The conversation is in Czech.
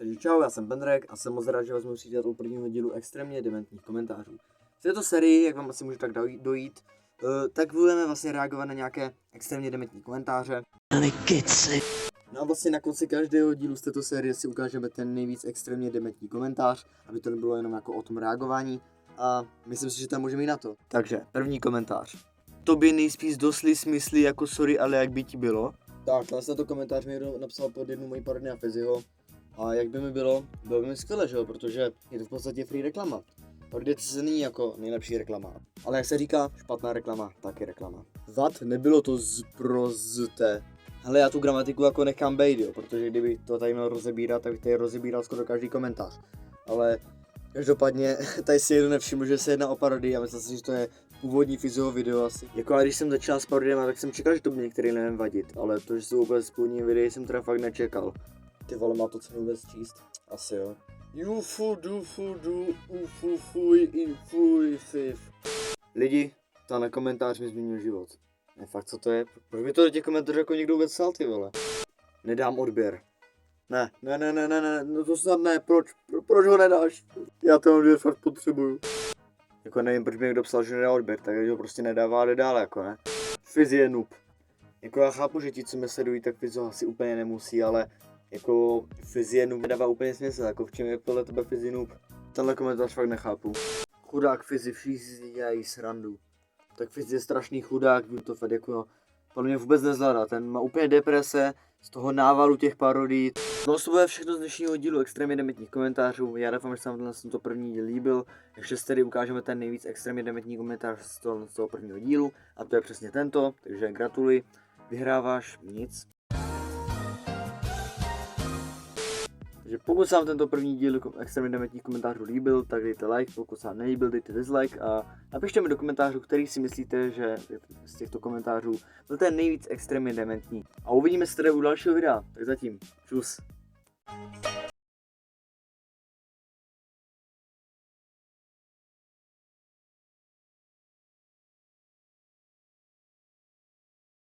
Takže čau, já jsem Pendrek a jsem moc rád, že vás můžu přijít u prvního dílu extrémně dementních komentářů. V této sérii, jak vám asi může tak dojít, tak budeme vlastně reagovat na nějaké extrémně dementní komentáře. No a vlastně na konci každého dílu z této série si ukážeme ten nejvíc extrémně dementní komentář, aby to nebylo jenom jako o tom reagování. A myslím si, že tam můžeme jít na to. Takže, první komentář. Tobě nejspíš dosli smysly jako sorry, ale jak by ti bylo? Tak, tento komentář mi někdo napsal pod jednu moji parodii na Fiziho. A jak by mi bylo by mi skvěle, že jo, protože je to v podstatě free reklama. Parodie se není jako nejlepší reklama. Ale jak se říká, špatná reklama, taky reklama. Vad, nebylo to zprozte. Hele, já tu gramatiku jako nechám bejt, jo, protože kdyby to tady měl rozebírat, tak bych tady rozebíral skoro každý komentář. Ale každopádně tady si jedno nevšiml, že se jedná o parodii a myslím si, že to je původní Fiziho video asi. Jako a když jsem začal s parodiemi, tak jsem čekal, že to bude některý nevím vadit, ale to, že jsou vůbec z původní videa, jsem teda fakt nečekal. Ty vole, má to cenu vůbec číst? Asi jo. Lidi, tenhle komentář mi změnil život. Ne, fakt, co to je? Proč mi to do těch komentářů jako někdo vůbec psal, ty vole? Nedám odběr. Ne, no to snad ne, proč ho nedáš? Já ten odběr fakt potřebuju. Jako nevím, proč mi někdo psal, že nedá odběr, tak ho prostě nedává, jde dál, jako ne? Fizi je noob. Jako já chápu, že ti, co mě sledují, tak Fizi asi úplně nemusí, ale jako Fizi je noob nedává úplně smysl, jako v čem je podle tebe Fizi noob? Tenhle komentář fakt nechápu. Chudák Fizi, všichni dělají srandu. Tak Fizi je strašný chudák, byl to fakt jako, podle mě vůbec nezvládá, ten má úplně deprese z toho návalu těch parodí. No to bude všechno z dnešního dílu extrémně dementních komentářů, já doufám, že se vám to první díl líbil, ještě si tedy ukážeme ten nejvíc extrémně dementní komentář z toho prvního dílu a to je přesně tento, takže gratuluji, vyhráváš nic. Takže pokud se vám tento první díl extrémně dementních komentářů líbil, tak dejte like, pokud se vám nelíbil, dejte dislike a napište mi do komentářů, který si myslíte, že z těchto komentářů byl ten nejvíc extrémně dementní. A uvidíme se tedy u dalšího videa, tak zatím, čus.